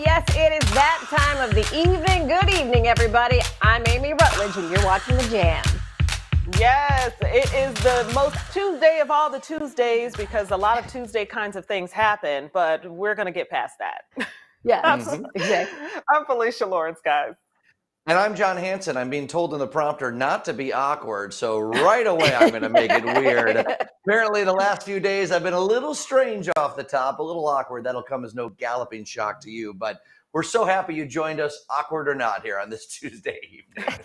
yes, it is that time of the evening. Good evening, everybody. I'm Amy Rutledge, and you're watching The Jam. Yes, it is the most Tuesday of all the Tuesdays because a lot of Tuesday kinds of things happen, but we're going to get past that. Yeah, exactly. I'm Felicia Lawrence, guys. And I'm John Hanson. I'm being told in the prompter not to be awkward, so right away I'm going to make it weird. Apparently, the last few days I've been a little strange off the top, a little awkward. That'll come as no galloping shock to you, but we're so happy you joined us, awkward or not, here on this Tuesday evening.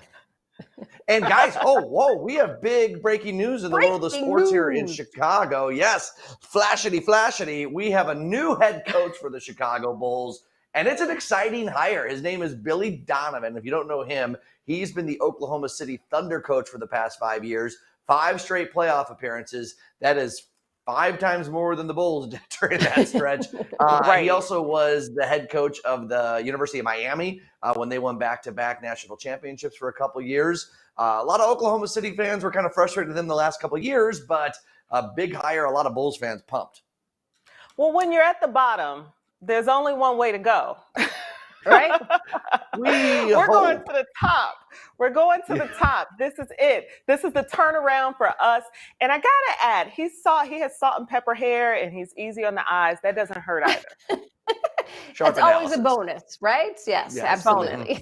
And guys, we have big breaking news in the world of sports here in Chicago. Yes, flashity. We have a new head coach for the Chicago Bulls. And it's an exciting hire. His name is Billy Donovan. If you don't know him, he's been the Oklahoma City Thunder coach for the past 5 years, 5 straight playoff appearances. That is 5 times more than the Bulls did during that stretch. He also was the head coach of the University of Miami when they won back-to-back national championships for a couple years. A lot of Oklahoma City fans were kind of frustrated with him the last couple years, but a big hire, a lot of Bulls fans pumped. Well, when you're at the bottom, there's only one way to go, right? We're going to the top. We're going to the top. This is it. This is the turnaround for us. And I gotta add, he has salt and pepper hair, and he's easy on the eyes. That doesn't hurt either. That's always a bonus, right? Yes, absolutely.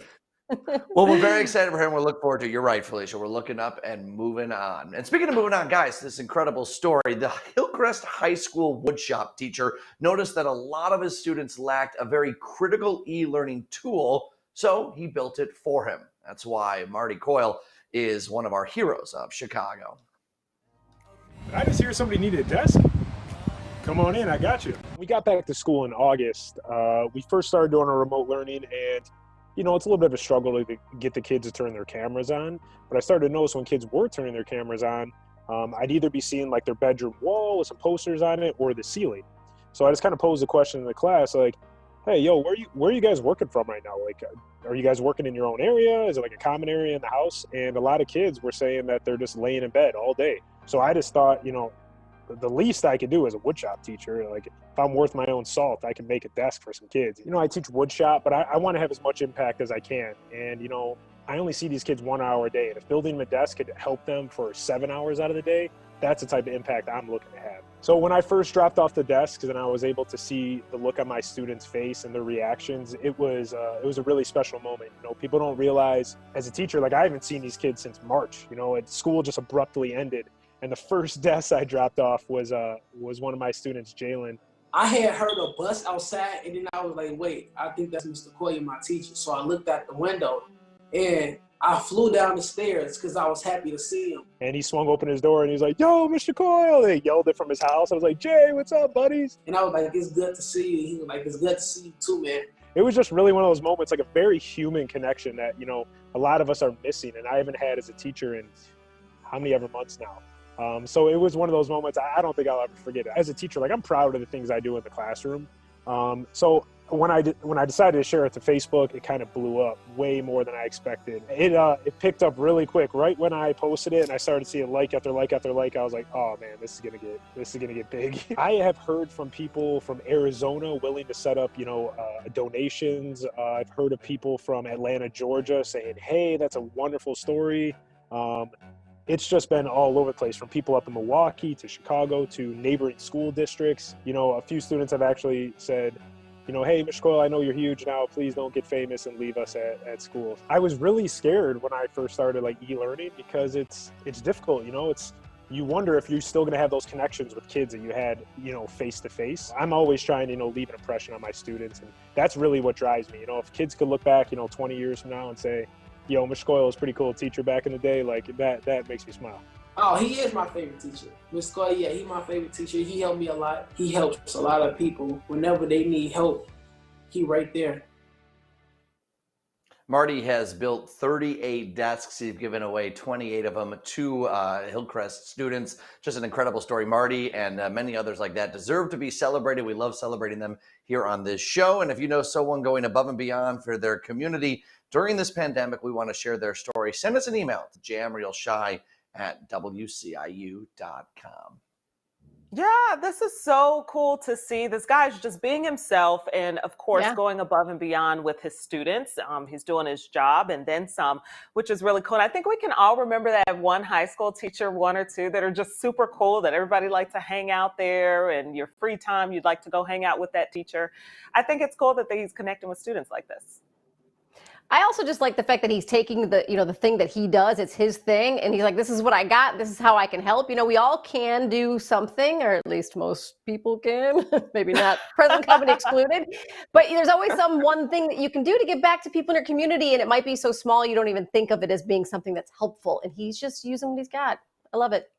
Well, we're very excited for him. We'll look forward to it. You're right, Felicia. We're looking up and moving on. And speaking of moving on, guys, this incredible story. The Hillcrest High School woodshop teacher noticed that a lot of his students lacked a very critical e-learning tool, so he built it for him. That's why Marty Coyle is one of our heroes of Chicago. I just hear somebody needed a desk. Come on in, I got you. We got back to school in August. We first started doing our remote learning, and you know, it's a little bit of a struggle to get the kids to turn their cameras on. But I started to notice when kids were turning their cameras on, I'd either be seeing like their bedroom wall with some posters on it or the ceiling. So I just kind of posed the question in the class, like, hey, yo, where are you guys working from right now? Like, are you guys working in your own area? Is it like a common area in the house? And a lot of kids were saying that they're just laying in bed all day. So I just thought, you know, the least I could do as a woodshop teacher, like if I'm worth my own salt, I can make a desk for some kids. You know, I teach woodshop, but I want to have as much impact as I can. And, you know, I only see these kids 1 hour a day. And if building them a desk could help them for 7 hours out of the day, that's the type of impact I'm looking to have. So when I first dropped off the desks and I was able to see the look on my students' face and their reactions, it was a really special moment. You know, people don't realize as a teacher, like I haven't seen these kids since March. You know, school just abruptly ended. And the first desk I dropped off was one of my students, Jalen. I had heard a bus outside, and then I was like, wait, I think that's Mr. Coyle, my teacher. So I looked out the window, and I flew down the stairs because I was happy to see him. And he swung open his door, and he was like, yo, Mr. Coyle. They yelled it from his house. I was like, Jay, what's up, buddies? And I was like, it's good to see you. He was like, it's good to see you too, man. It was just really one of those moments, like a very human connection that, you know, a lot of us are missing, and I haven't had as a teacher in how many ever months now. So it was one of those moments I don't think I'll ever forget it. As a teacher, like I'm proud of the things I do in the classroom. So when I decided to share it to Facebook, it kind of blew up way more than I expected. It picked up really quick. Right when I posted it and I started seeing like after like after like, I was like, oh man, this is gonna get big. I have heard from people from Arizona willing to set up, you know, donations. I've heard of people from Atlanta, Georgia saying, hey, that's a wonderful story. It's just been all over the place, from people up in Milwaukee to Chicago to neighboring school districts. You know, a few students have actually said, you know, hey, Mr. Coyle, I know you're huge now. Please don't get famous and leave us at school. I was really scared when I first started like e-learning because it's difficult. You know, you wonder if you're still going to have those connections with kids that you had, you know, face to face. I'm always trying to, you know, leave an impression on my students. And that's really what drives me. You know, if kids could look back, you know, 20 years from now and say, yo, Mr. Coyle was a pretty cool teacher back in the day, like that makes me smile. Oh, he is my favorite teacher. Mr. Coyle, yeah, he's my favorite teacher. He helped me a lot. He helps a lot of people. Whenever they need help, he right there. Marty has built 38 desks. He's given away 28 of them to Hillcrest students. Just an incredible story. Marty and many others like that deserve to be celebrated. We love celebrating them here on this show. And if you know someone going above and beyond for their community during this pandemic, we want to share their story. Send us an email to jamrealshy@wciu.com. Yeah, this is so cool to see. This guy's just being himself and, of course, Yeah. going above and beyond with his students. He's doing his job and then some, which is really cool. And I think we can all remember that one high school teacher, one or two, that are just super cool, that everybody likes to hang out there, and your free time, you'd like to go hang out with that teacher. I think it's cool that he's connecting with students like this. I also just like the fact that he's taking the thing that he does, it's his thing, and he's like, this is what I got, this is how I can help. We all can do something, or at least most people can, maybe not present company excluded, but there's always some one thing that you can do to give back to people in your community, and it might be so small you don't even think of it as being something that's helpful, and he's just using what he's got. I love it.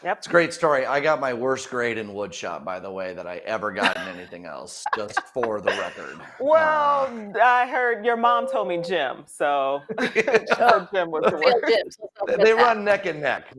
Yep. It's a great story. I got my worst grade in woodshop, by the way, that I ever got in anything else, just for the record. Well, I heard your mom told me gym, so gym was the worst. They run neck and neck.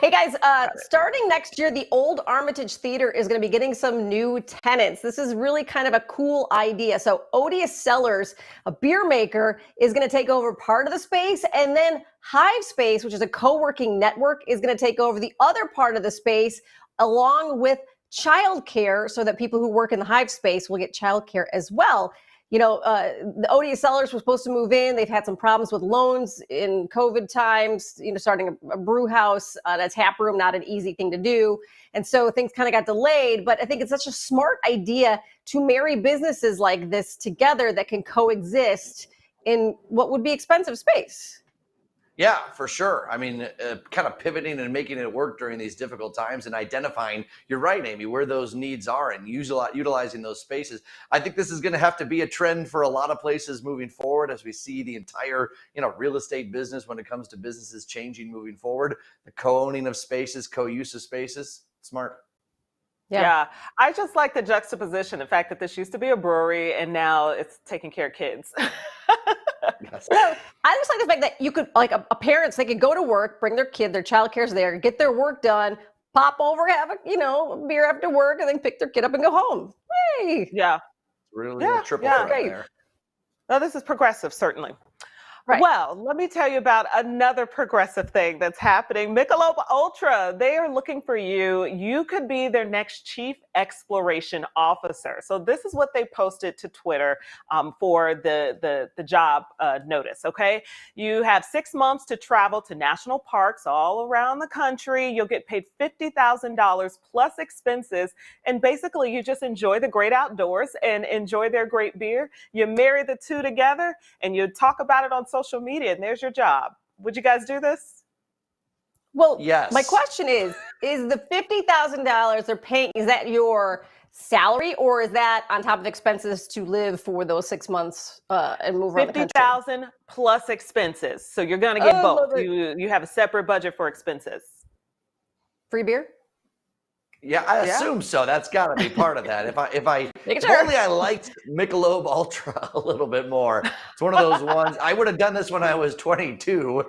Hey guys, starting next year, the old Armitage Theater is going to be getting some new tenants. This is really kind of a cool idea. So Odious Cellars, a beer maker, is going to take over part of the space, and then Hive Space, which is a co-working network, is going to take over the other part of the space, along with childcare, so that people who work in the Hive Space will get childcare as well. The Odious Cellars were supposed to move in. They've had some problems with loans in COVID times, starting a brew house, a tap room, not an easy thing to do. And so things kind of got delayed, but I think it's such a smart idea to marry businesses like this together that can coexist in what would be expensive space. Yeah, for sure. I mean, kind of pivoting and making it work during these difficult times and identifying, you're right, Amy, where those needs are and utilizing those spaces. I think this is going to have to be a trend for a lot of places moving forward, as we see the entire, real estate business, when it comes to businesses changing moving forward. The co-owning of spaces, co-use of spaces, smart. Yeah, I just like the juxtaposition, the fact that this used to be a brewery and now it's taking care of kids. Yes. No, I just like the fact that you could, like, a parents, they could go to work, bring their kid, their childcare's there, get their work done, pop over, have a beer after work, and then pick their kid up and go home. Hey. Yeah. Really a triple threat there. No, this is progressive, certainly. Right. Well, let me tell you about another progressive thing that's happening. Michelob Ultra, they are looking for you. You could be their next chief exploration officer. So this is what they posted to Twitter for the job notice, okay? You have 6 months to travel to national parks all around the country. You'll get paid $50,000 plus expenses. And basically, you just enjoy the great outdoors and enjoy their great beer. You marry the two together and you talk about it on social media, and there's your job. Would you guys do this? Well, yes. My question is the $50,000 they're paying, is that your salary, or is that on top of expenses to live for those 6 months and move around the country? $50,000 plus expenses. So you're going to get both. You have a separate budget for expenses. Free beer? Yeah, I assume so. That's got to be part of that. If Sure. only I liked Michelob Ultra a little bit more. It's one of those ones. I would have done this when I was 22,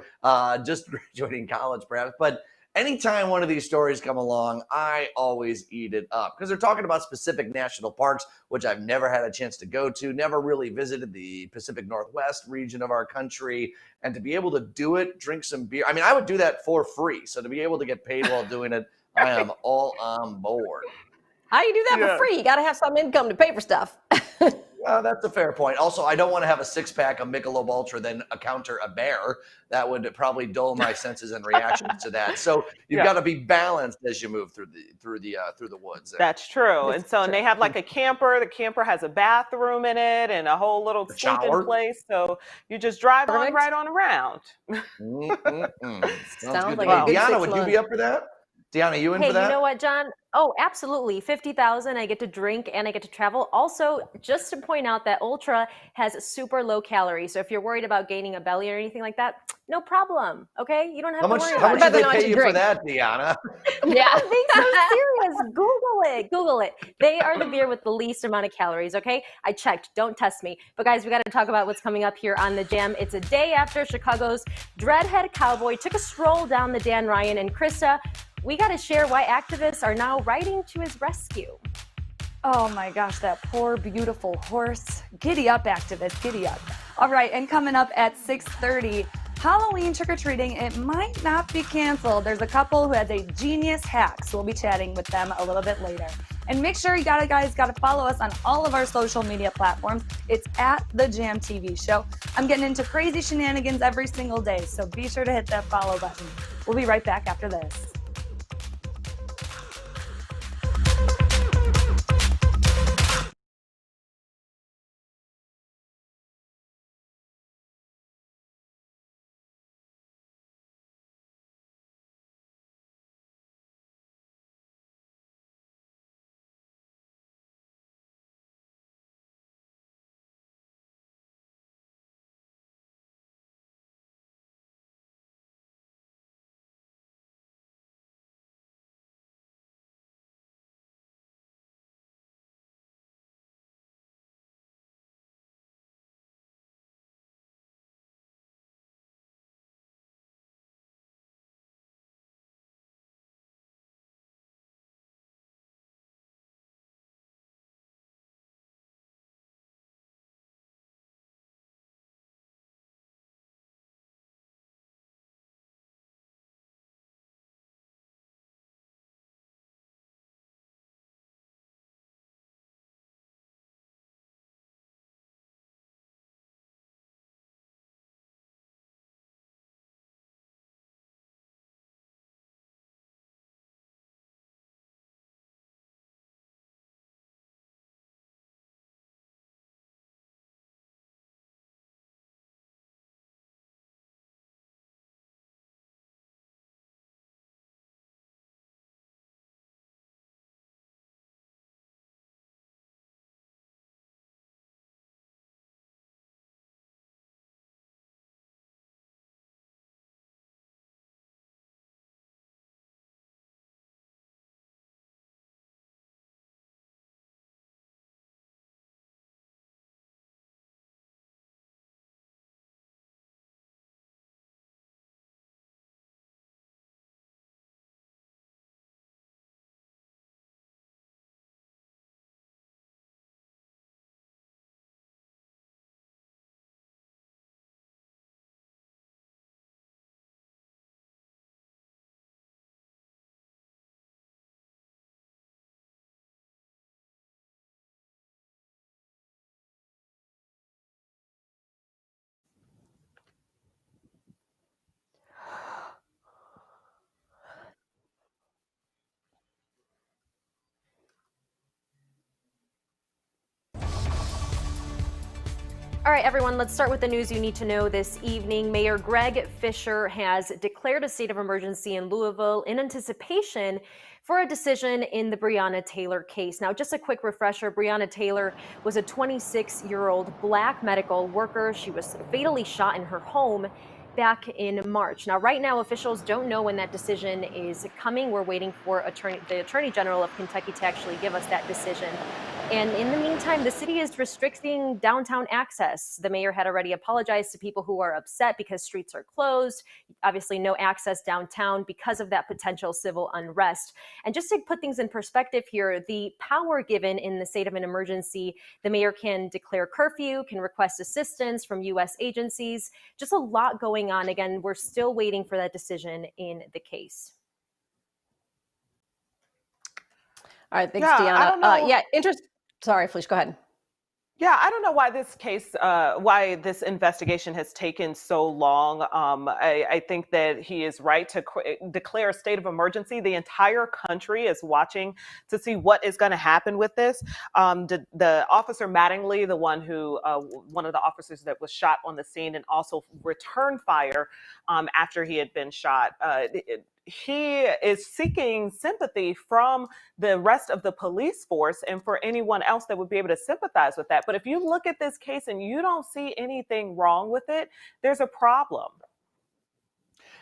just graduating college perhaps. But anytime one of these stories come along, I always eat it up, because they're talking about specific national parks, which I've never had a chance to go to, never really visited the Pacific Northwest region of our country. And to be able to do it, drink some beer. I mean, I would do that for free. So to be able to get paid while doing it, I am all on board. How do you do that for free? You got to have some income to pay for stuff. Well, that's a fair point. Also, I don't want to have a 6-pack of Michelob Ultra, then encounter a bear. That would probably dull my senses and reactions to that. So you've got to be balanced as you move through the woods. That's true. And they have like a camper. The camper has a bathroom in it and a whole little sleeping place. So you just drive right on around. Sounds like a good Deanna, would you be up for that? Deanna, you in for that? Hey, you know what, John? Oh, absolutely. 50,000. I get to drink and I get to travel. Also, just to point out that Ultra has super low calories. So if you're worried about gaining a belly or anything like that, no problem. Okay? You don't have to worry about it. How much do they pay you for that, Deanna? Yeah, I'm being so serious. Google it. They are the beer with the least amount of calories, okay? I checked. Don't test me. But guys, we got to talk about what's coming up here on The Jam. It's a day after Chicago's Dreadhead Cowboy took a stroll down the Dan Ryan, and Krista, we got to share why activists are now riding to his rescue. Oh my gosh, that poor, beautiful horse. Giddy up, activists, giddy up. All right, and coming up at 6:30, Halloween trick-or-treating, it might not be canceled. There's a couple who has a genius hack, so we'll be chatting with them a little bit later. And make sure you guys got to follow us on all of our social media platforms. It's at The Jam TV Show. I'm getting into crazy shenanigans every single day, so be sure to hit that follow button. We'll be right back after this. All right, everyone, let's start with the news you need to know this evening. Mayor Greg Fisher has declared a state of emergency in Louisville in anticipation for a decision in the Breonna Taylor case. Now, just a quick refresher, Breonna Taylor was a 26-year-old Black medical worker. She was fatally shot in her home back in March. Now, right now, officials don't know when that decision is coming. We're waiting for the Attorney General of Kentucky to actually give us that decision. And in the meantime, the city is restricting downtown access. The mayor had already apologized to people who are upset because streets are closed. Obviously, no access downtown because of that potential civil unrest. And just to put things in perspective here, the power given in the state of an emergency, the mayor can declare curfew, can request assistance from U.S. agencies, just a lot going on. Again, we're still waiting for that decision in the case. All right, thanks, Deanna. Sorry, Felicia, go ahead. Yeah, I don't know why this case, why this investigation has taken so long. I think that he is right to declare a state of emergency. The entire country is watching to see what is going to happen with this. The officer Mattingly, one of the officers that was shot on the scene and also returned fire after he had been shot, he is seeking sympathy from the rest of the police force and for anyone else that would be able to sympathize with that. But if you look at this case and you don't see anything wrong with it, there's a problem.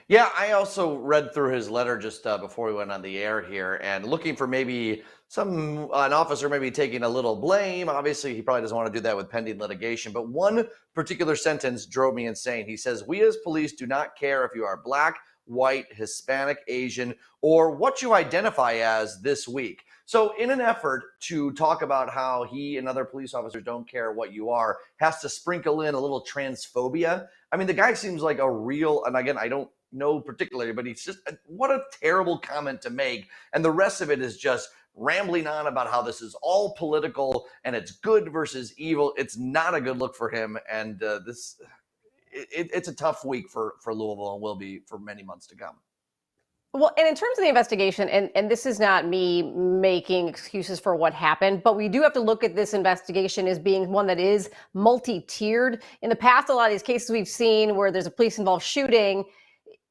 Yeah, I also read through his letter just before we went on the air here and looking for maybe an officer maybe taking a little blame. Obviously, he probably doesn't want to do that with pending litigation. But one particular sentence drove me insane. He says, "We as police do not care if you are Black, white, Hispanic, Asian, or what you identify as this week." So in an effort to talk about how he and other police officers don't care what you are, has to sprinkle in a little transphobia. I mean, the guy seems like a real, and again, I don't know particularly, but he's just, what a terrible comment to make. And the rest of it is just rambling on about how this is all political and it's good versus evil. It's not a good look for him. And it's a tough week for Louisville and will be for many months to come. Well, and in terms of the investigation, and this is not me making excuses for what happened, but we do have to look at this investigation as being one that is multi-tiered. In the past, a lot of these cases we've seen where there's a police-involved shooting,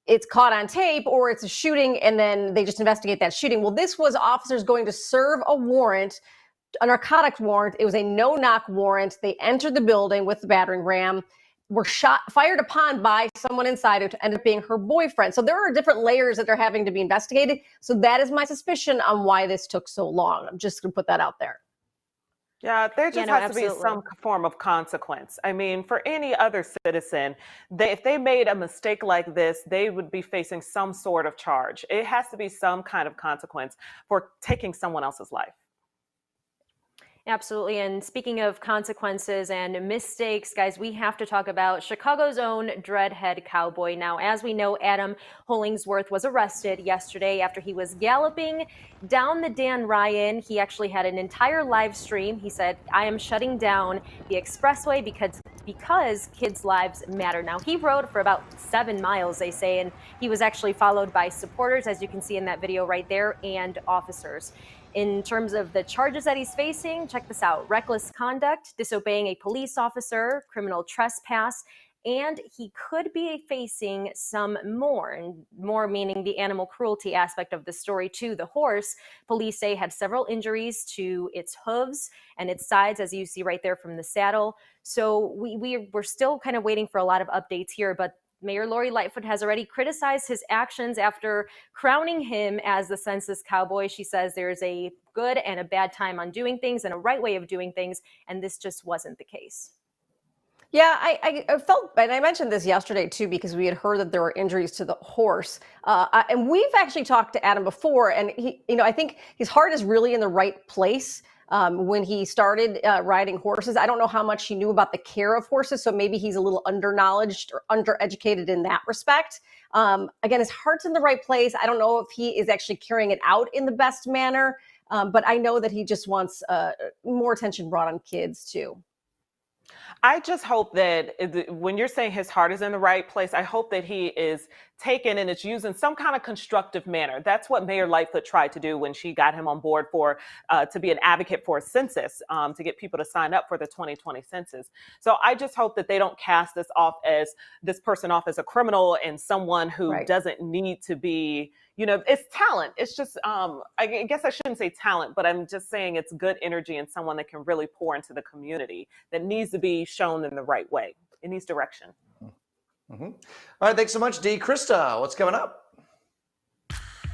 it's caught on tape, or it's a shooting and then they just investigate that shooting. Well, this was officers going to serve a warrant, a narcotics warrant. It was a no-knock warrant. They entered the building with the battering ram, were fired upon by someone inside who ended up being her boyfriend. So there are different layers that are having to be investigated. So that is my suspicion on why this took so long. I'm just going to put that out there. Yeah, there just has to be some form of consequence. I mean, for any other citizen, if they made a mistake like this, they would be facing some sort of charge. It has to be some kind of consequence for taking someone else's life. Absolutely. And speaking of consequences and mistakes, guys, we have to talk about Chicago's own dreadhead cowboy. Now, as we know, Adam Hollingsworth was arrested yesterday after he was galloping down the Dan Ryan. He actually had an entire live stream. He said, "I am shutting down the expressway because kids' lives matter." Now, he rode for about 7 miles, they say, and he was actually followed by supporters, as you can see in that video right there, and officers. In terms of the charges that he's facing, check this out: reckless conduct, disobeying a police officer, criminal trespass, and he could be facing some more, and more meaning the animal cruelty aspect of the story too. The horse, police say, had several injuries to its hooves and its sides, as you see right there from the saddle. So we're still kind of waiting for a lot of updates here, but Mayor Lori Lightfoot has already criticized his actions after crowning him as the census cowboy. She says there's a good and a bad time on doing things and a right way of doing things, and this just wasn't the case. Yeah, I felt, and I mentioned this yesterday too, because we had heard that there were injuries to the horse. And we've actually talked to Adam before, and I think his heart is really in the right place. When he started riding horses, I don't know how much he knew about the care of horses, so maybe he's a little underknowledged or undereducated in that respect. Again, his heart's in the right place. I don't know if he is actually carrying it out in the best manner, but I know that he just wants more attention brought on kids too. I just hope that when you're saying his heart is in the right place, I hope that he is taken and it's used in some kind of constructive manner. That's what Mayor Lightfoot tried to do when she got him on board to be an advocate for a census, to get people to sign up for the 2020 census. So I just hope that they don't cast this person off as a criminal and someone who doesn't need to be. It's talent. It's just, I guess I shouldn't say talent, but I'm just saying it's good energy and someone that can really pour into the community that needs to be shown in the right way. It needs direction. Mm-hmm. All right. Thanks so much, Dee. Krista, what's coming up?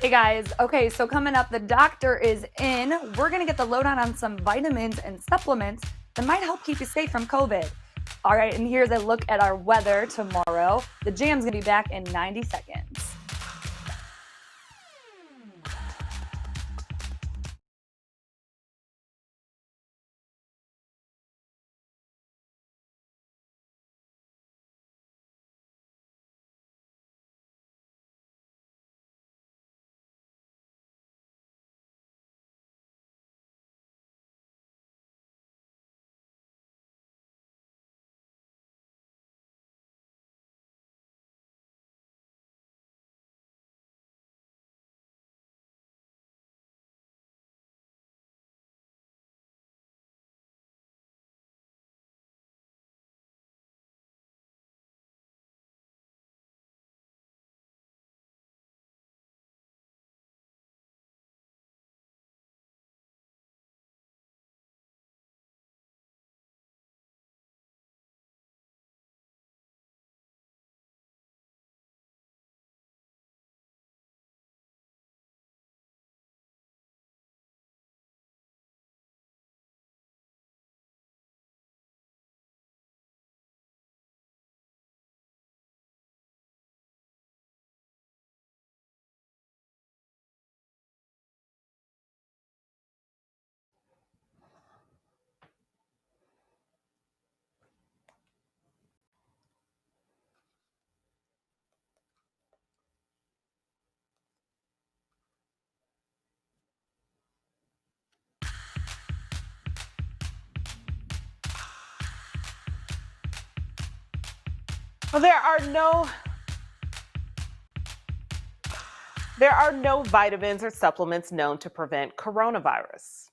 Hey guys. Okay, so coming up, the doctor is in. We're going to get the lowdown on some vitamins and supplements that might help keep you safe from COVID. All right, and here's a look at our weather tomorrow. The Jam's going to be back in 90 seconds. Well, there are no vitamins or supplements known to prevent coronavirus.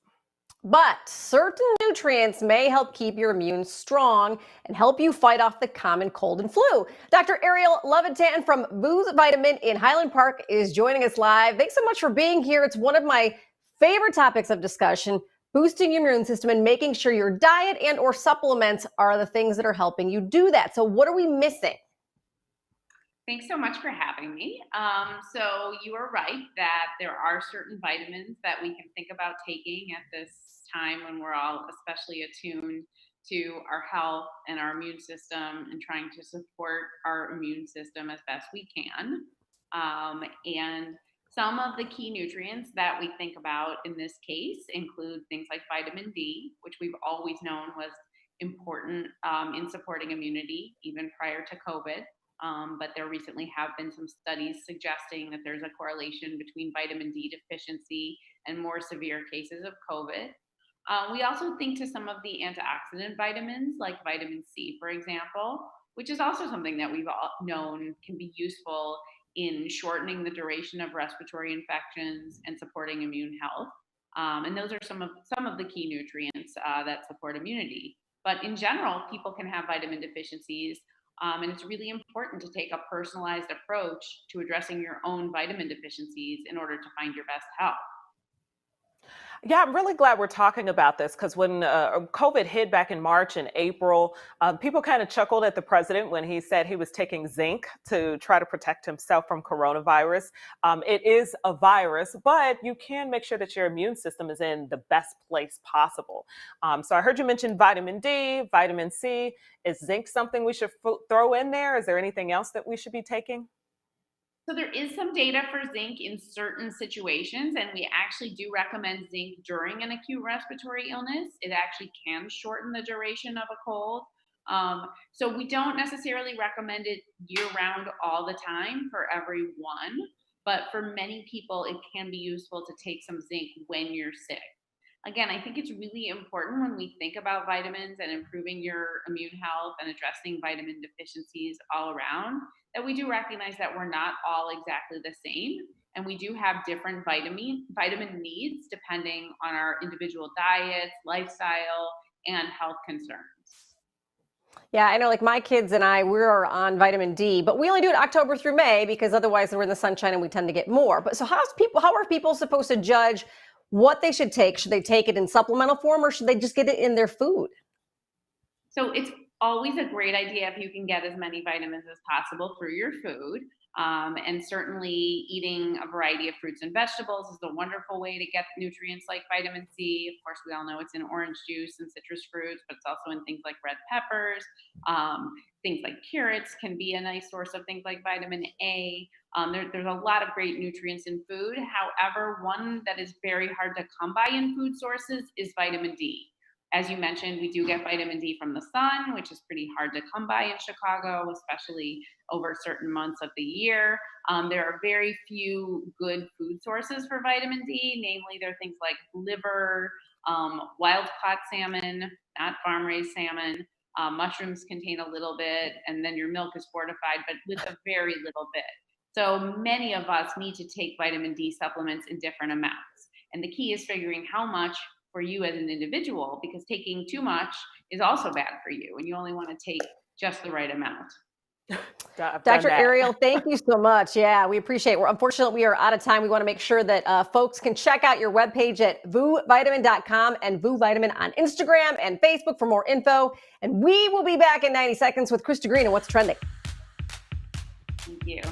But certain nutrients may help keep your immune strong and help you fight off the common cold and flu. Dr. Arielle Levitan from Boo's Vitamin in Highland Park is joining us live. Thanks so much for being here. It's one of my favorite topics of discussion, boosting your immune system and making sure your diet and or supplements are the things that are helping you do that. So what are we missing? Thanks so much for having me. So you are right that there are certain vitamins that we can think about taking at this time when we're all especially attuned to our health and our immune system and trying to support our immune system as best we can. And some of the key nutrients that we think about in this case include things like vitamin D, which we've always known was important in supporting immunity even prior to COVID. But there recently have been some studies suggesting that there's a correlation between vitamin D deficiency and more severe cases of COVID. We also think to some of the antioxidant vitamins, like vitamin C, for example, which is also something that we've all known can be useful in shortening the duration of respiratory infections and supporting immune health. And those are some of the key nutrients that support immunity. But in general, people can have vitamin deficiencies. And it's really important to take a personalized approach to addressing your own vitamin deficiencies in order to find your best health. Yeah, I'm really glad we're talking about this because when COVID hit back in March and April, people kind of chuckled at the president when he said he was taking zinc to try to protect himself from coronavirus. It is a virus, but you can make sure that your immune system is in the best place possible. So I heard you mention vitamin D, vitamin C. Is zinc something we should throw in there? Is there anything else that we should be taking? So there is some data for zinc in certain situations, and we actually do recommend zinc during an acute respiratory illness. It actually can shorten the duration of a cold. So we don't necessarily recommend it year round all the time for everyone, but for many people, it can be useful to take some zinc when you're sick. Again, I think it's really important when we think about vitamins and improving your immune health and addressing vitamin deficiencies all around, that we do recognize that we're not all exactly the same. And we do have different vitamin needs depending on our individual diets, lifestyle, and health concerns. Yeah, I know like my kids and I, we're on vitamin D, but we only do it October through May because otherwise we're in the sunshine and we tend to get more. But so how are people supposed to judge what they should take? Should they take it in supplemental form or should they just get it in their food? So it's always a great idea if you can get as many vitamins as possible through your food. And certainly eating a variety of fruits and vegetables is a wonderful way to get nutrients like vitamin C. Of course, we all know it's in orange juice and citrus fruits, but it's also in things like red peppers. Things like carrots can be a nice source of things like vitamin A. There's a lot of great nutrients in food. However, one that is very hard to come by in food sources is vitamin D. As you mentioned, we do get vitamin D from the sun, which is pretty hard to come by in Chicago, especially over certain months of the year. There are very few good food sources for vitamin D, namely there are things like liver, wild caught salmon, not farm raised salmon. Mushrooms contain a little bit, and then your milk is fortified, but with a very little bit. So many of us need to take vitamin D supplements in different amounts. And the key is figuring how much for you as an individual, because taking too much is also bad for you, and you only want to take just the right amount. Dr. Arielle, thank you so much. Yeah, we appreciate it. Unfortunately, we are out of time. We want to make sure that folks can check out your webpage at VooVitamin.com and VooVitamin on Instagram and Facebook for more info. And we will be back in 90 seconds with Krista Green and What's Trending. Thank you.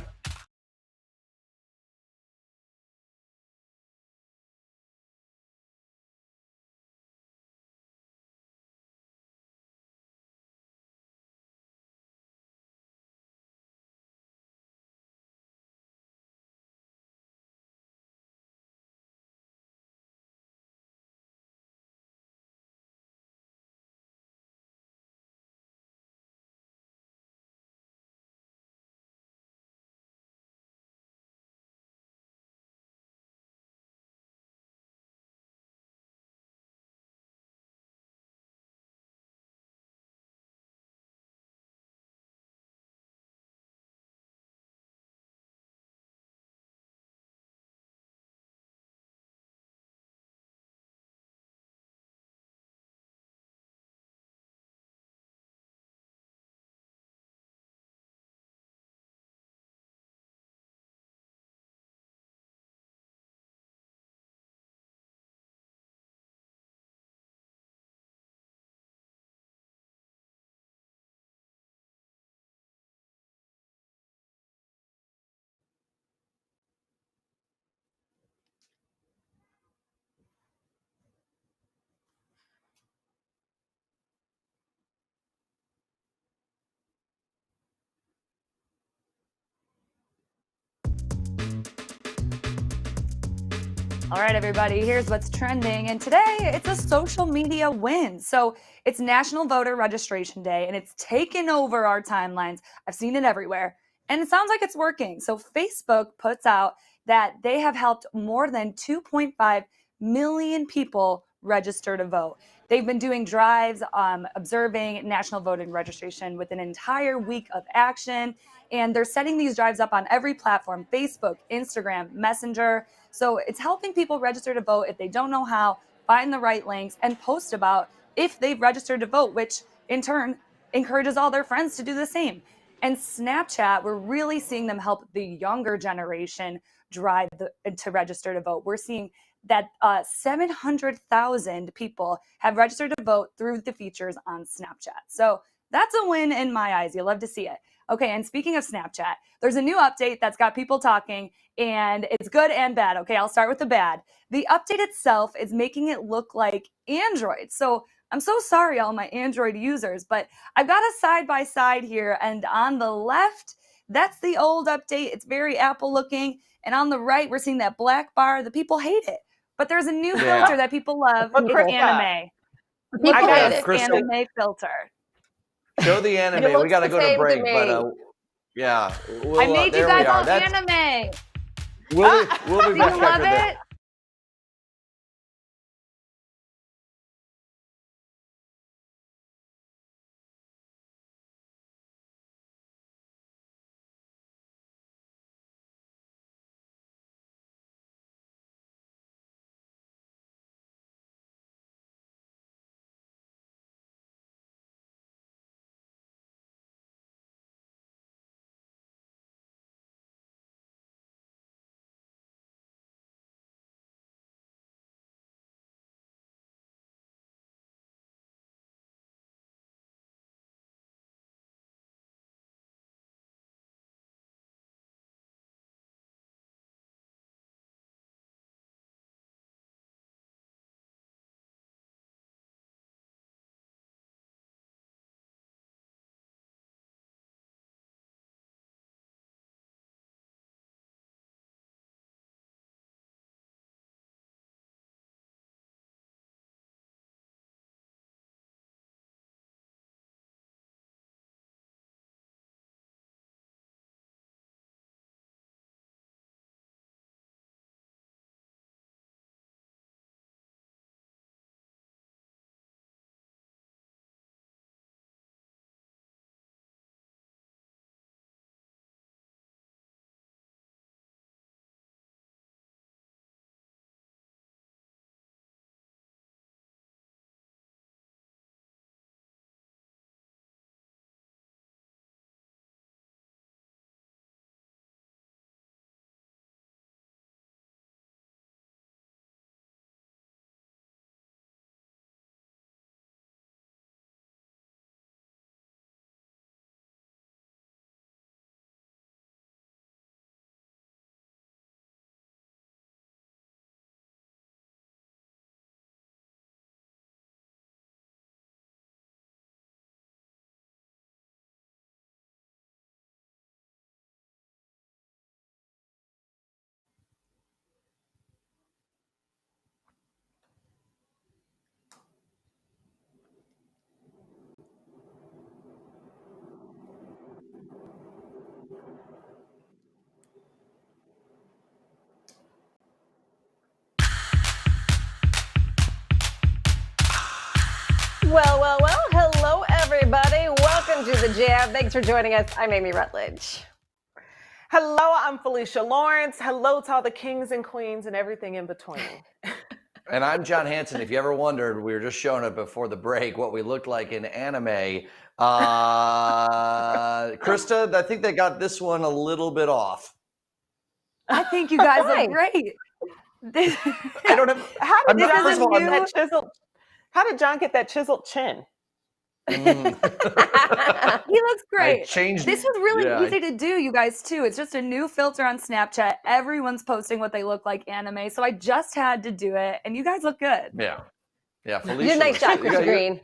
All right, everybody, here's what's trending. And today, it's a social media win. So it's National Voter Registration Day, and it's taken over our timelines. I've seen it everywhere. And it sounds like it's working. So Facebook puts out that they have helped more than 2.5 million people register to vote. They've been doing drives, observing national voting registration with an entire week of action. And they're setting these drives up on every platform: Facebook, Instagram, Messenger. So it's helping people register to vote if they don't know how, find the right links, and post about if they've registered to vote, which in turn encourages all their friends to do the same. And Snapchat, we're really seeing them help the younger generation drive to register to vote. We're seeing that 700,000 people have registered to vote through the features on Snapchat. So that's a win in my eyes. You'll love to see it. Okay, and speaking of Snapchat, there's a new update that's got people talking, and it's good and bad. Okay, I'll start with the bad. The update itself is making it look like Android. So I'm so sorry, all my Android users, but I've got a side-by-side here, and on the left, that's the old update. It's very Apple looking. And on the right, we're seeing that black bar. The people hate it. But there's a new filter that people love. It's anime. Look at this anime filter. Show the anime. We got to go to break, but yeah. I made you guys all anime. We'll be back after this. Well, hello everybody. Welcome to The Jam. Thanks for joining us. I'm Amy Rutledge. Hello, I'm Felicia Lawrence. Hello to all the kings and queens and everything in between. And I'm John Hanson. If you ever wondered, we were just showing it before the break what we looked like in anime. Krista, I think they got this one a little bit off. I think you guys look great. I don't have. How did John get that chiseled chin? He looks great. This was really easy to do, you guys, too. It's just a new filter on Snapchat. Everyone's posting what they look like anime, so I just had to do it, and you guys look good. Yeah, Felicia. You did a nice job, Chris Green.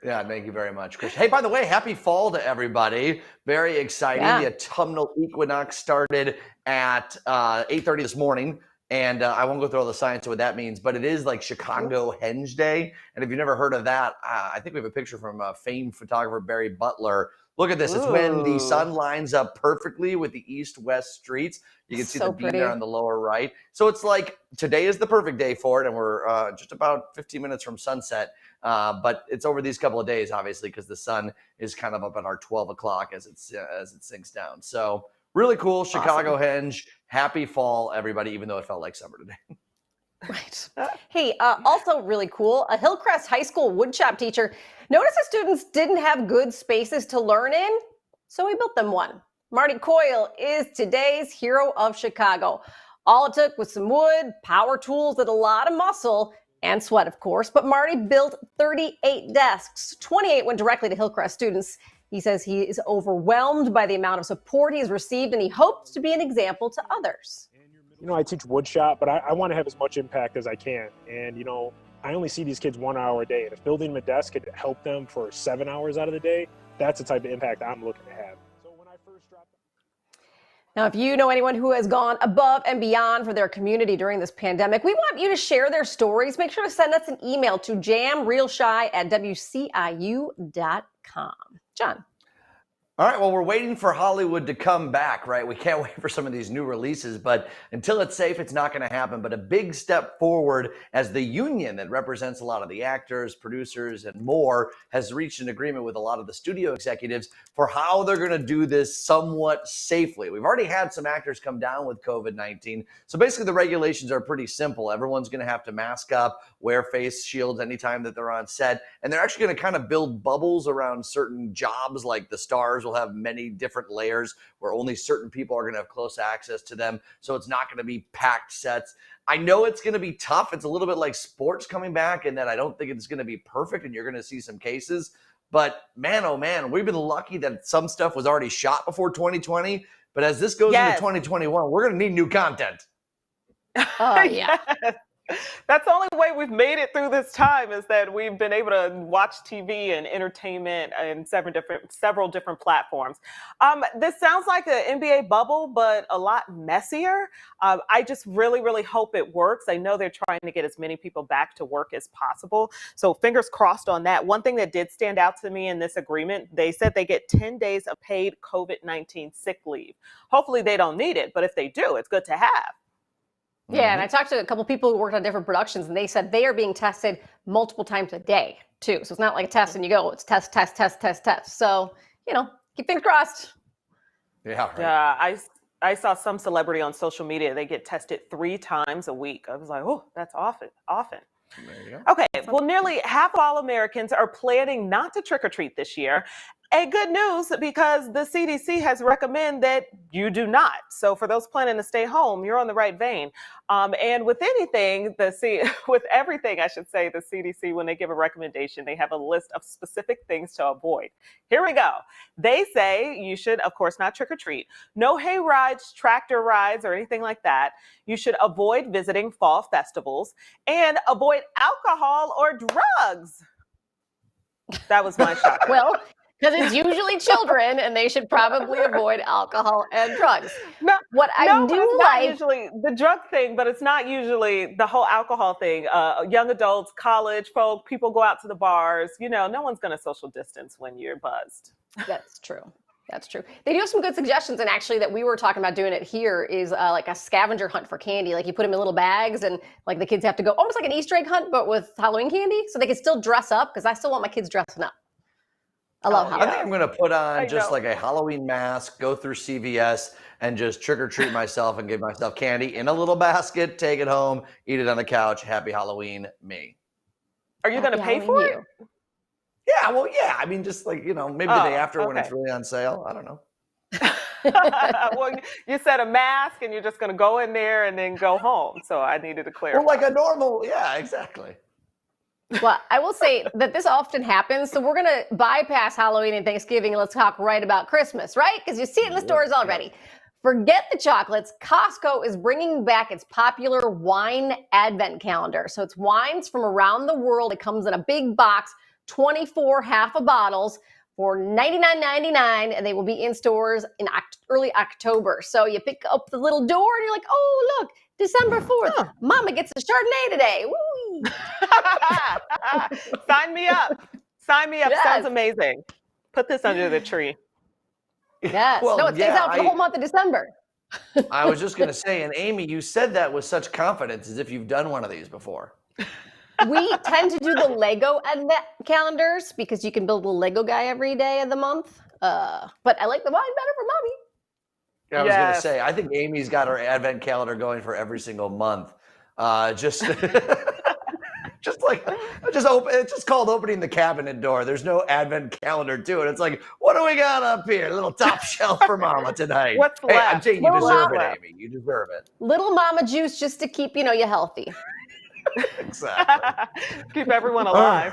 Yeah, thank you very much, Chris. Hey, by the way, happy fall to everybody. Very exciting. The autumnal equinox started at 8:30 this morning. And I won't go through all the science of what that means, but it is like Chicago Henge Day. And if you've never heard of that, I think we have a picture from famed photographer Barry Butler. Look at this. It's when the sun lines up perfectly with the east-west streets. You can see the beam there on the lower right. So it's like today is the perfect day for it, and we're just about 15 minutes from sunset. But it's over these couple of days, obviously, because the sun is kind of up at our 12 o'clock as it sinks down. So really cool. Chicago Henge. Happy fall, everybody, even though it felt like summer today. Right. Hey, also really cool, a Hillcrest High School woodshop teacher noticed the students didn't have good spaces to learn in, so he built them one. Marty Coyle is today's hero of Chicago. All it took was some wood, power tools, and a lot of muscle and sweat, of course. But Marty built 38 desks. 28 went directly to Hillcrest students. He says he is overwhelmed by the amount of support he's received, and he hopes to be an example to others. You know, I teach woodshop, but I want to have as much impact as I can. And, you know, I only see these kids 1 hour a day. And if building them a desk could help them for 7 hours out of the day, that's the type of impact I'm looking to have. So when I first dropped... Now, if you know anyone who has gone above and beyond for their community during this pandemic, we want you to share their stories. Make sure to send us an email to jamrealshy@wciu.com. John. All right, well, we're waiting for Hollywood to come back, right? We can't wait for some of these new releases, but until it's safe, it's not going to happen. But a big step forward as the union that represents a lot of the actors, producers, and more has reached an agreement with a lot of the studio executives for how they're going to do this somewhat safely. We've already had some actors come down with COVID-19. So basically the regulations are pretty simple. Everyone's going to have to mask up, wear face shields anytime that they're on set. And they're actually going to kind of build bubbles around certain jobs, like the stars will have many different layers where only certain people are going to have close access to them. So it's not going to be packed sets. I know it's going to be tough. It's a little bit like sports coming back, and that I don't think it's going to be perfect and you're going to see some cases. But man, oh man, we've been lucky that some stuff was already shot before 2020. But as this goes into 2021, we're going to need new content. Oh, yeah. That's the only way we've made it through this time, is that we've been able to watch TV and entertainment in several different platforms. This sounds like an NBA bubble, but a lot messier. I just really, really hope it works. I know they're trying to get as many people back to work as possible. So fingers crossed on that. One thing that did stand out to me in this agreement, they said they get 10 days of paid COVID-19 sick leave. Hopefully they don't need it, but if they do, it's good to have. Yeah, and I talked to a couple people who worked on different productions, and they said they are being tested multiple times a day, too. So it's not like a test and you go, it's test, test, test, test, test. So, you know, keep fingers crossed. Yeah, right. Yeah, I saw some celebrity on social media, they get tested 3 times a week. I was like, oh, that's often. There you go. Okay, well, nearly half of all Americans are planning not to trick or treat this year. And good news, because the CDC has recommended that you do not. So for those planning to stay home, you're on the right vein. And with everything, the CDC, when they give a recommendation, they have a list of specific things to avoid. Here we go. They say you should, of course, not trick or treat. No hay rides, tractor rides, or anything like that. You should avoid visiting fall festivals and avoid alcohol or drugs. That was my shocker. Well, because it's usually children, and they should probably avoid alcohol and drugs. Not usually the drug thing, but it's not usually the whole alcohol thing. Young adults, college folk, people go out to the bars. You know, no one's going to social distance when you're buzzed. That's true. That's true. They do have some good suggestions, and actually that we were talking about doing it here is like a scavenger hunt for candy. Like you put them in little bags, and like the kids have to go almost like an Easter egg hunt, but with Halloween candy, so they can still dress up, because I still want my kids dressing up. I love Halloween. I think I'm going to put on just like a Halloween mask, go through CVS, and just trick or treat myself and give myself candy in a little basket, take it home, eat it on the couch. Happy Halloween, me. Are you going to pay for it? Yeah, well, yeah. I mean, just like, you know, maybe the day after when it's really on sale. I don't know. Well, you said a mask and you're just going to go in there and then go home. So I needed to clarify. Well, like a normal, yeah, exactly. Well, I will say that this often happens. So we're going to bypass Halloween and Thanksgiving, and let's talk right about Christmas, right? Because you see it in the stores already. Forget the chocolates. Costco is bringing back its popular wine advent calendar. So it's wines from around the world. It comes in a big box, 24 half a bottles. for $99.99, and they will be in stores in early October. So you pick up the little door and you're like, oh, look, December 4th. Mama gets a Chardonnay today. Woo! Sign me up. Sign me up. Yes. Sounds amazing. Put this under the tree. Yes. Well, no, it stays out for the whole month of December. I was just going to say, and Amy, you said that with such confidence as if you've done one of these before. We tend to do the Lego advent calendars because you can build a Lego guy every day of the month. But I like the wine better for Mommy. I was going to say, I think Amy's got her advent calendar going for every single month. Just it's just called opening the cabinet door. There's no advent calendar to it. It's like, what do we got up here? A little top shelf for Mama tonight. What's left? Jay, you deserve it, Amy. You deserve it. Little Mama juice just to keep, you healthy. Exactly. Keep everyone alive.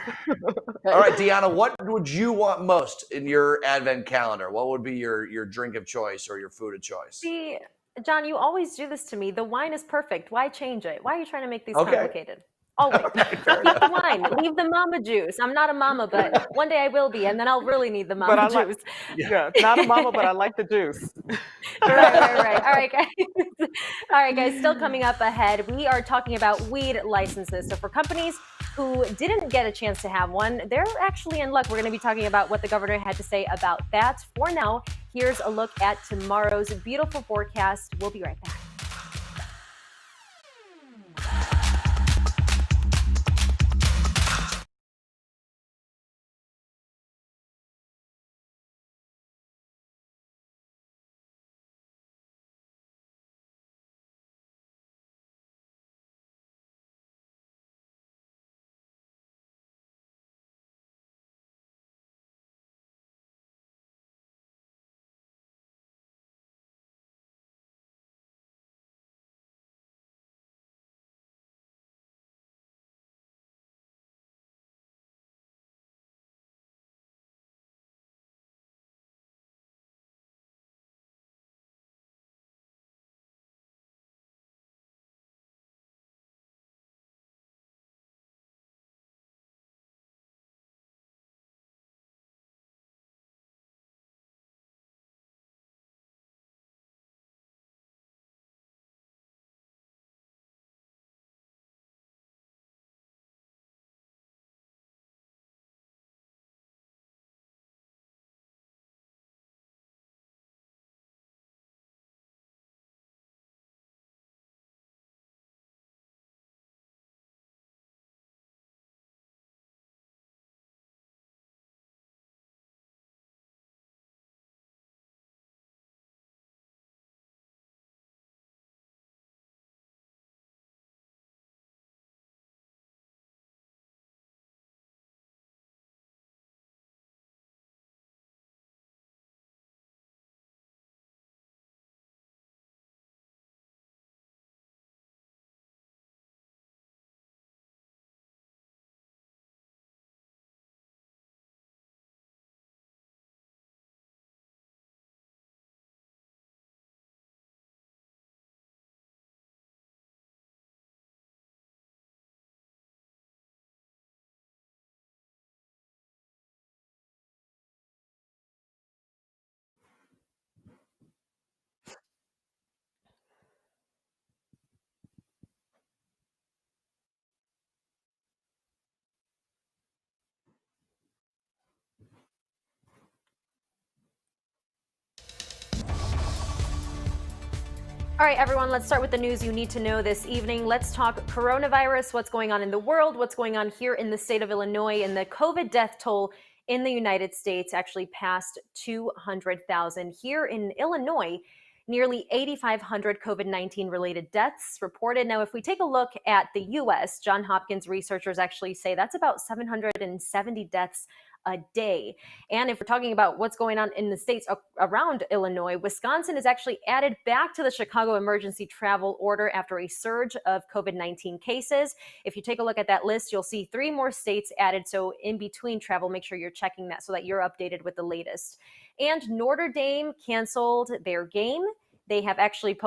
All right, Deanna, what would you want most in your advent calendar? What would be your drink of choice or your food of choice? See, John, you always do this to me. The wine is perfect. Why change it? Why are you trying to make these complicated? Always. Keep the wine. Leave the mama juice. I'm not a mama, but one day I will be, and then I'll really need the mama juice. Not a mama, but I like the juice. Right. All right, guys. Still coming up ahead, we are talking about weed licenses. So for companies who didn't get a chance to have one, they're actually in luck. We're going to be talking about what the governor had to say about that. For now, here's a look at tomorrow's beautiful forecast. We'll be right back. All right, everyone, let's start with the news you need to know this evening. Let's talk coronavirus, what's going on in the world, what's going on here in the state of Illinois, and the COVID death toll in the United States actually passed 200,000. Here in Illinois, nearly 8,500 COVID-19 related deaths reported. Now, if we take a look at the U.S., Johns Hopkins researchers actually say that's about 770 deaths a day. And if we're talking about what's going on in the states around Illinois, Wisconsin is actually added back to the Chicago emergency travel order after a surge of COVID-19 cases. If you take a look at that list, you'll see 3 more states added. So in between travel, make sure you're checking that so that you're updated with the latest. And Notre Dame canceled their game they have actually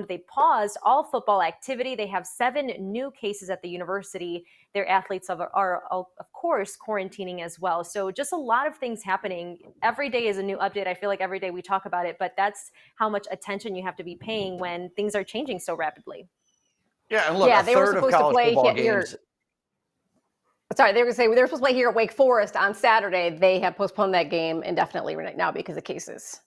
they paused all football activity. They have 7 new cases at the university. Their athletes are of course, quarantining as well. So just a lot of things happening. Every day is a new update. I feel like every day we talk about it, but that's how much attention you have to be paying when things are changing so rapidly. Yeah, and look, a third of college football games. Sorry, they were going to say they were supposed to play here at Wake Forest on Saturday. They have postponed that game indefinitely right now because of cases.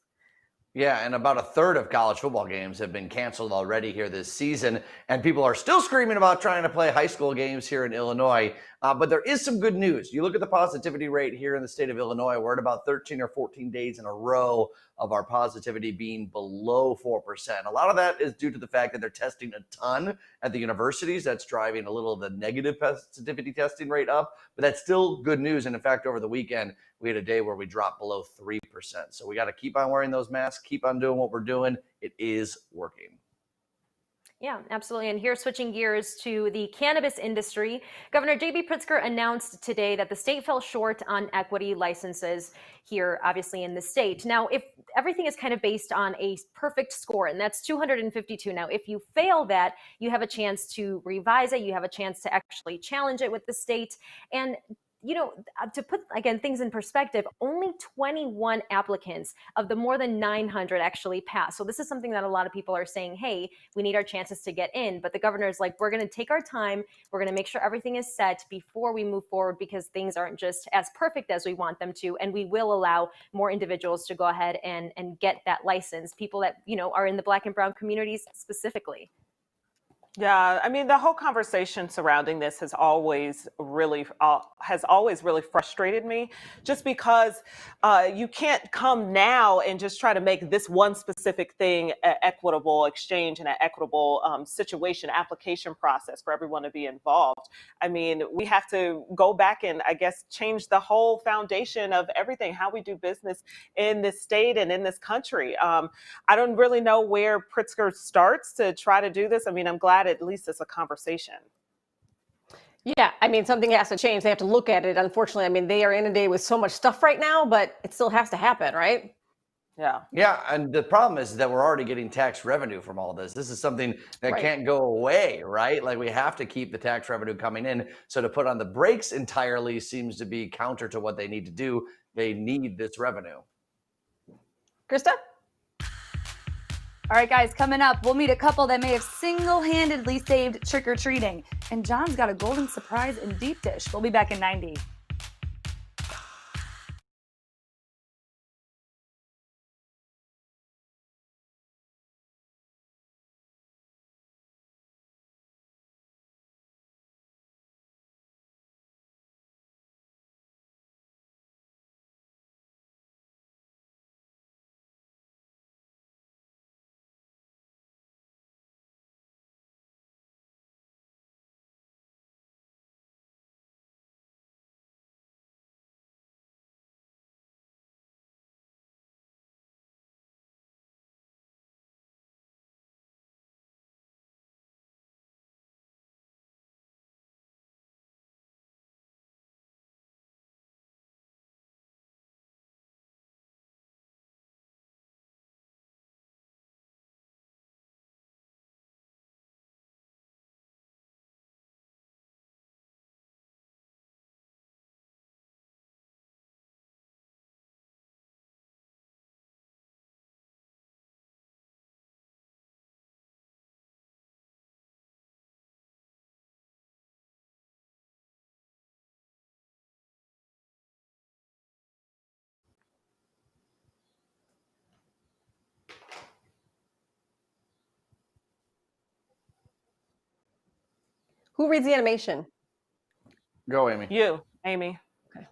Yeah, and about a third of college football games have been canceled already here this season, and people are still screaming about trying to play high school games here in Illinois. But there is some good news. You look at the positivity rate here in the state of Illinois, we're at about 13 or 14 days in a row of our positivity being below 4%. A lot of that is due to the fact that they're testing a ton at the universities. That's driving a little of the negative positivity testing rate up, but that's still good news. And in fact, over the weekend, we had a day where we dropped below 3%. So we got to keep on wearing those masks, keep on doing what we're doing. It is working. Yeah, absolutely. And here, switching gears to the cannabis industry, Governor J.B. Pritzker announced today that the state fell short on equity licenses here, obviously, in the state. Now, if everything is kind of based on a perfect score, and that's 252. Now, if you fail that, you have a chance to revise it. You have a chance to actually challenge it with the state. And you know, to put, again, things in perspective, only 21 applicants of the more than 900 actually passed. So this is something that a lot of people are saying, hey, we need our chances to get in. But the governor is like, we're going to take our time. We're going to make sure everything is set before we move forward because things aren't just as perfect as we want them to. And we will allow more individuals to go ahead and get that license, people that, you know, are in the Black and brown communities specifically. Yeah, I mean, the whole conversation surrounding this has always really frustrated me, just because you can't come now and just try to make this one specific thing an equitable exchange and an equitable situation application process for everyone to be involved. I mean, we have to go back and, I guess, change the whole foundation of everything, how we do business in this state and in this country. I don't really know where Pritzker starts to try to do this. I mean, I'm glad at least it's a conversation. Yeah, I mean, something has to change. They have to look at it. Unfortunately, I mean, they are inundated with so much stuff right now, but it still has to happen, right? Yeah. Yeah, and the problem is that we're already getting tax revenue from all this. This is something that can't go away, right? Like, we have to keep the tax revenue coming in. So to put on the brakes entirely seems to be counter to what they need to do. They need this revenue. Krista? All right, guys, coming up, we'll meet a couple that may have single-handedly saved trick-or-treating. And John's got a golden surprise in deep dish. We'll be back in 90. Who reads the animation? Go, Amy. You, Amy. Okay.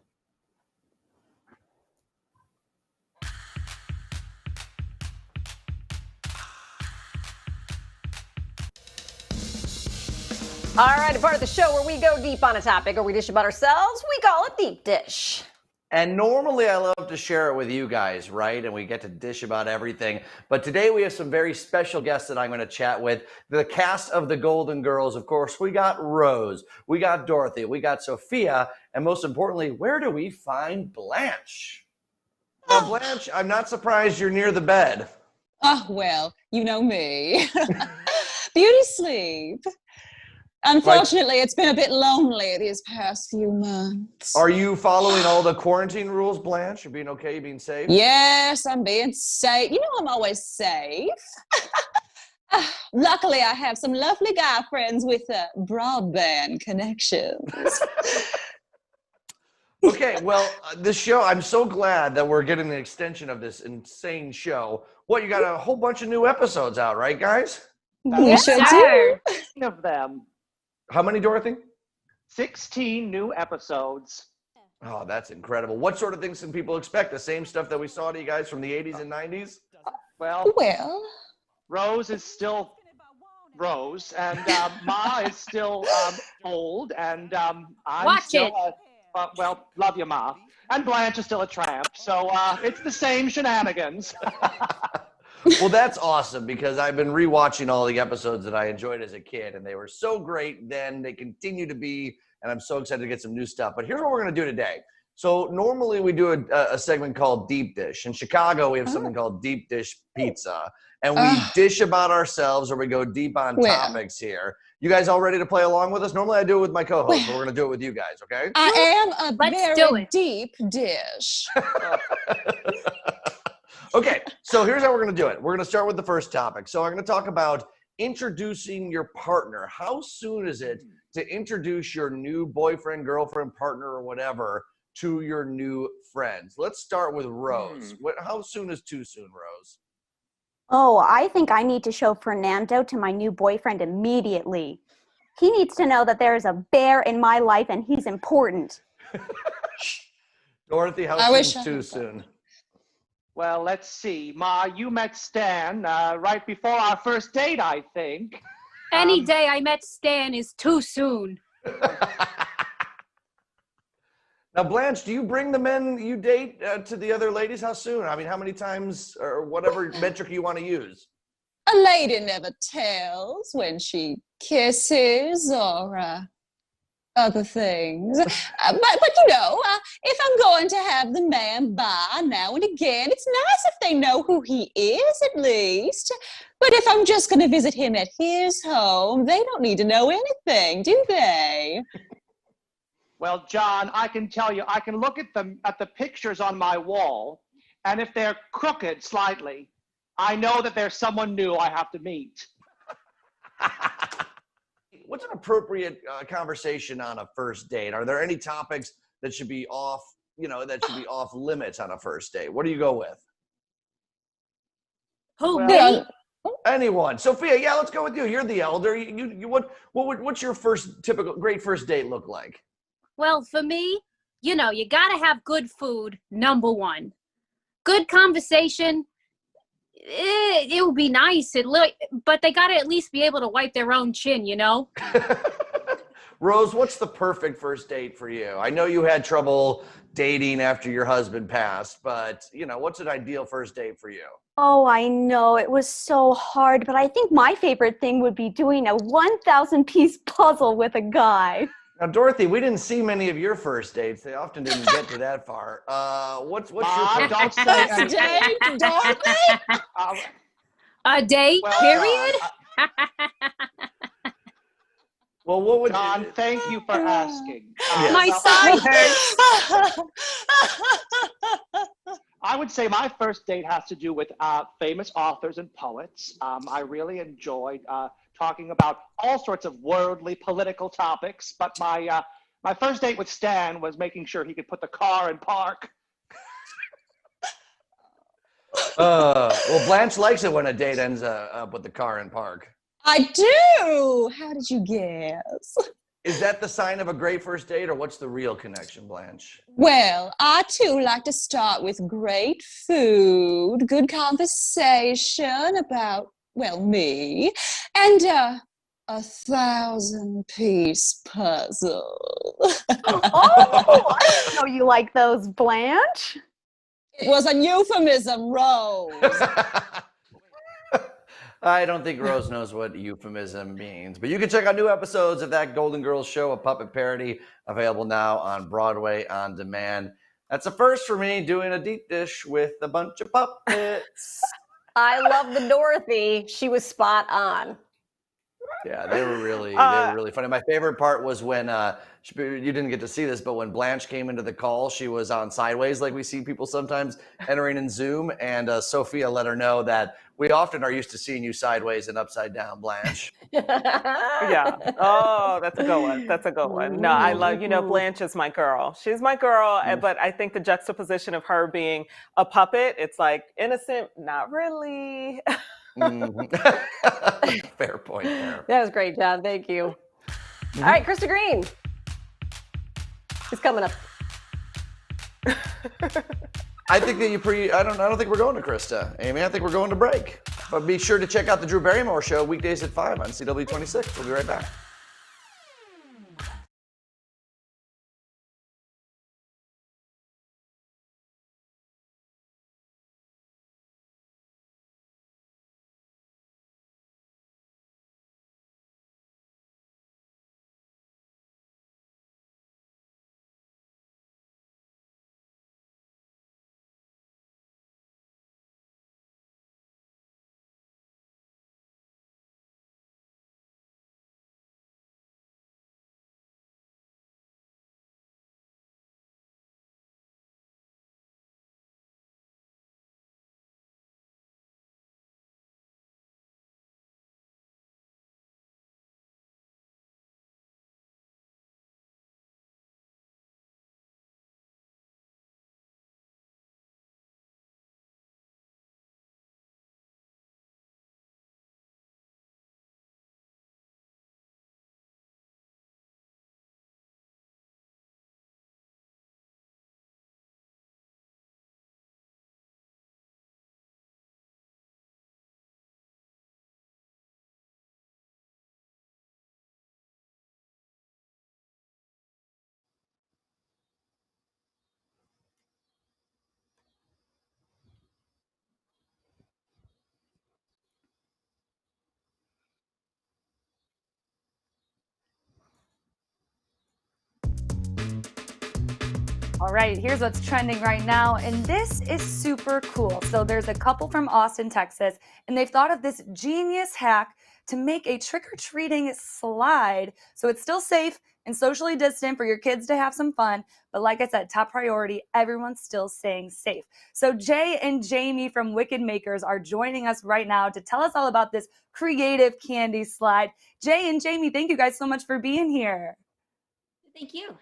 All right, a part of the show where we go deep on a topic or we dish about ourselves, we call it Deep Dish. And normally I love to share it with you guys, right? And we get to dish about everything. But today we have some very special guests that I'm going to chat with. The cast of the Golden Girls, of course. We got Rose, we got Dorothy, we got Sophia, and most importantly, where do we find Blanche? Now, Blanche, I'm not surprised you're near the bed. Oh, well, You know me. Beauty sleep. Unfortunately, it's been a bit lonely these past few months. Are you following all the quarantine rules, Blanche? You're being okay, being safe? Yes, I'm being safe. You know I'm always safe. Luckily, I have some lovely guy friends with broadband connections. Okay, well, this show, I'm so glad that we're getting an extension of this insane show. What, you got a whole bunch of new episodes out, right, guys? We sure do. Of them. How many, Dorothy? 16 new episodes. Oh, that's incredible. What sort of things can people expect? The same stuff that we saw to you guys from the 80s and 90s? Well, Rose is still Rose, and Ma is still old, and I'm still, love you, Ma. And Blanche is still a tramp, so it's the same shenanigans. Well, that's awesome, because I've been rewatching all the episodes that I enjoyed as a kid, and they were so great then. They continue to be, and I'm so excited to get some new stuff. But here's what we're going to do today. So normally we do a segment called Deep Dish. In Chicago, we have something called Deep Dish Pizza, and we dish about ourselves, or we go deep on topics here. You guys all ready to play along with us? Normally I do it with my co-host, but we're going to do it with you guys, okay? I am a very deep dish. Okay, so here's how we're going to do it. We're going to start with the first topic. So I'm going to talk about introducing your partner. How soon is it to introduce your new boyfriend, girlfriend, partner, or whatever to your new friends? Let's start with Rose. How soon is too soon, Rose? Oh, I think I need to show Fernando to my new boyfriend immediately. He needs to know that there is a bear in my life and he's important. Dorothy, how soon is too soon? Well, let's see. Ma, you met Stan right before our first date, I think. Any day I met Stan is too soon. Now, Blanche, do you bring the men you date to the other ladies? How soon? I mean, how many times, or whatever metric you want to use? A lady never tells when she kisses or other things. But you know, if I'm going to have the man by now and again, it's nice if they know who he is at least. But if I'm just going to visit him at his home, they don't need to know anything, do they? Well, John, I can tell you, I can look at the pictures on my wall, and if they're crooked slightly, I know that there's someone new I have to meet. What's an appropriate conversation on a first date? Are there any topics that should be off, off limits on a first date? What do you go with? Me? Anyone. Sophia, yeah, let's go with you. You're the elder. What's your typical great first date look like? Well, for me, you gotta have good food, number one. Good conversation, it would be nice, but they gotta at least be able to wipe their own chin, Rose, what's the perfect first date for you? I know you had trouble dating after your husband passed, but what's an ideal first date for you? Oh, I know. It was so hard, but I think my favorite thing would be doing a 1,000-piece puzzle with a guy. Now, Dorothy, we didn't see many of your first dates. They often didn't get to that far. What's your first date, Dorothy? A date, period? Well, what would John, thank you for asking. My side hurts. I would say my first date has to do with famous authors and poets. I really enjoyed talking about all sorts of worldly political topics, but my first date with Stan was making sure he could put the car in park. Well, Blanche likes it when a date ends up with the car in park. I do. How did you guess? Is that the sign of a great first date, or what's the real connection, Blanche? Well, I too like to start with great food, good conversation about, me, and a 1,000-piece puzzle. Oh, I didn't know you like those, Blanche. It was a euphemism, Rose. I don't think Rose knows what euphemism means, but you can check out new episodes of That Golden Girls Show, a puppet parody, available now on Broadway On Demand. That's a first for me, doing a deep dish with a bunch of puppets. I love the Dorothy. She was spot on. Yeah, they were really funny. My favorite part was when you didn't get to see this, but when Blanche came into the call, she was on sideways, like we see people sometimes entering in Zoom, and Sophia let her know that we often are used to seeing you sideways and upside down, Blanche. Yeah. Oh, that's a good one. That's a good one. No, I love, Blanche is my girl. She's my girl, but I think the juxtaposition of her being a puppet, it's like innocent, not really. Fair point there. That was great, John. Thank you. All right, Krista Green. He's coming up. I think that I don't think we're going to Krista, Amy. I think we're going to break. But be sure to check out the Drew Barrymore Show weekdays at 5 on CW26. We'll be right back. All right, here's what's trending right now, and this is super cool. So there's a couple from Austin, Texas, and they've thought of this genius hack to make a trick-or-treating slide so it's still safe and socially distant for your kids to have some fun. But like I said, top priority, everyone's still staying safe. So Jay and Jamie from Wicked Makers are joining us right now to tell us all about this creative candy slide. Jay and Jamie, thank you guys so much for being here. Thank you.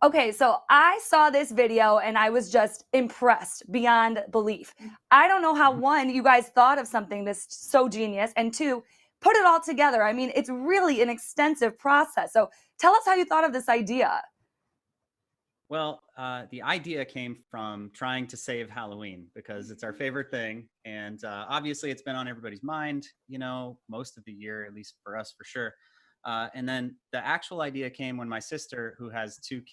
Okay, so I saw this video and I was just impressed beyond belief. I don't know how, one, you guys thought of something this so genius, and two, put it all together. I mean, it's really an extensive process. So tell us how you thought of this idea. Well, the idea came from trying to save Halloween because it's our favorite thing. And obviously it's been on everybody's mind, most of the year, at least for us, for sure. And then the actual idea came when my sister, who has two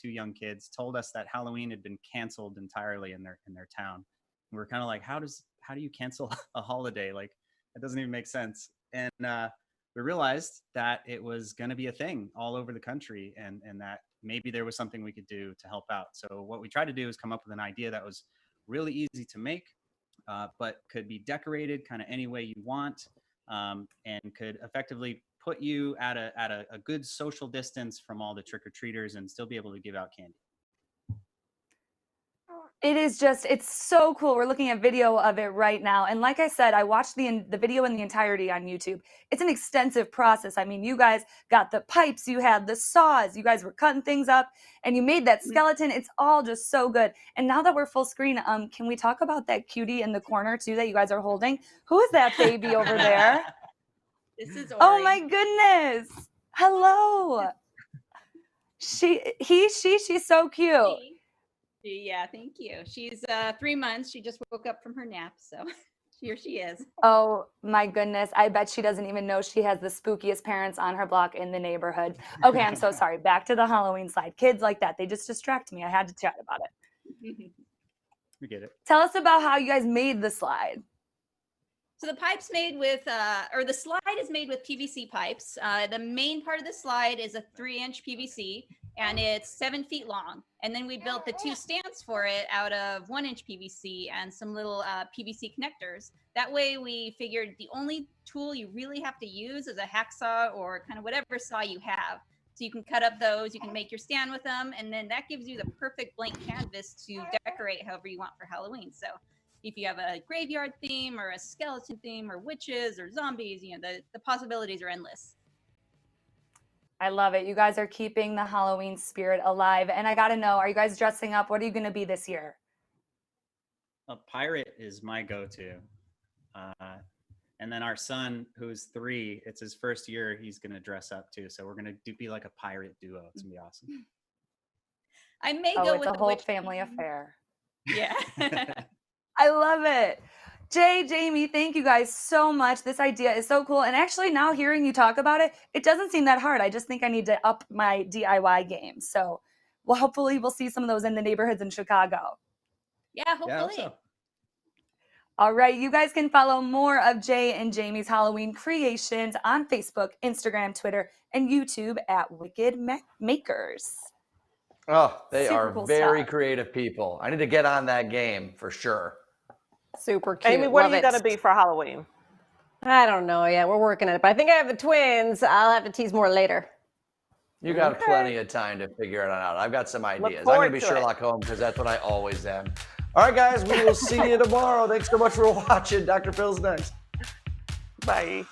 young kids, told us that Halloween had been canceled entirely in their town. And we're kind of like, how do you cancel a holiday? Like, it doesn't even make sense. And we realized that it was going to be a thing all over the country, and that maybe there was something we could do to help out. So what we tried to do is come up with an idea that was really easy to make, but could be decorated kind of any way you want, and could effectively put you at a good social distance from all the trick-or-treaters and still be able to give out candy. It's so cool. We're looking at video of it right now. And like I said, I watched the video in the entirety on YouTube. It's an extensive process. I mean, you guys got the pipes, you had the saws, you guys were cutting things up, and you made that skeleton. It's all just so good. And now that we're full screen, can we talk about that cutie in the corner too that you guys are holding? Who is that baby over there? This is Ori. Oh my goodness. Hello. She's so cute. Yeah, thank you. She's 3 months. She just woke up from her nap, so here she is. Oh my goodness. I bet she doesn't even know she has the spookiest parents on her block in the neighborhood. Okay, I'm so sorry. Back to the Halloween slide. Kids like that, they just distract me. I had to chat about it. We get it. Tell us about how you guys made the slide. So the pipe's made with, the slide is made with PVC pipes. The main part of the slide is a 3-inch PVC. and it's 7 feet long. And then we built the 2 stands for it out of 1-inch PVC and some little PVC connectors. That way we figured the only tool you really have to use is a hacksaw or kind of whatever saw you have. So you can cut up those, you can make your stand with them, and then that gives you the perfect blank canvas to decorate however you want for Halloween. So if you have a graveyard theme or a skeleton theme or witches or zombies, you know, the possibilities are endless. I love it. You guys are keeping the Halloween spirit alive. And I got to know, are you guys dressing up? What are you going to be this year? A pirate is my go-to. And then our son, who's 3, it's his first year, he's going to dress up too. So we're going to be like a pirate duo. It's going to be awesome. I may go with a the whole witch family affair. Yeah. I love it. Jay, Jamie, thank you guys so much. This idea is so cool. And actually now hearing you talk about it, it doesn't seem that hard. I just think I need to up my DIY game. So well, hopefully we'll see some of those in the neighborhoods in Chicago. Yeah, hopefully. Yeah, I hope so. All right, you guys can follow more of Jay and Jamie's Halloween creations on Facebook, Instagram, Twitter, and YouTube at Wicked Makers. Oh, they Super are cool very stuff. creative people. I need to get on that game for sure. Super cute. Amy, what Love are you it. going to be for Halloween? I don't know yet. We're working on it. But I think I have the twins. I'll have to tease more later. You got plenty of time to figure it out. I've got some ideas. I'm going forward to be to it. Sherlock Holmes because that's what I always am. All right, guys, we will see you tomorrow. Thanks so much for watching. Dr. Phil's next. Bye.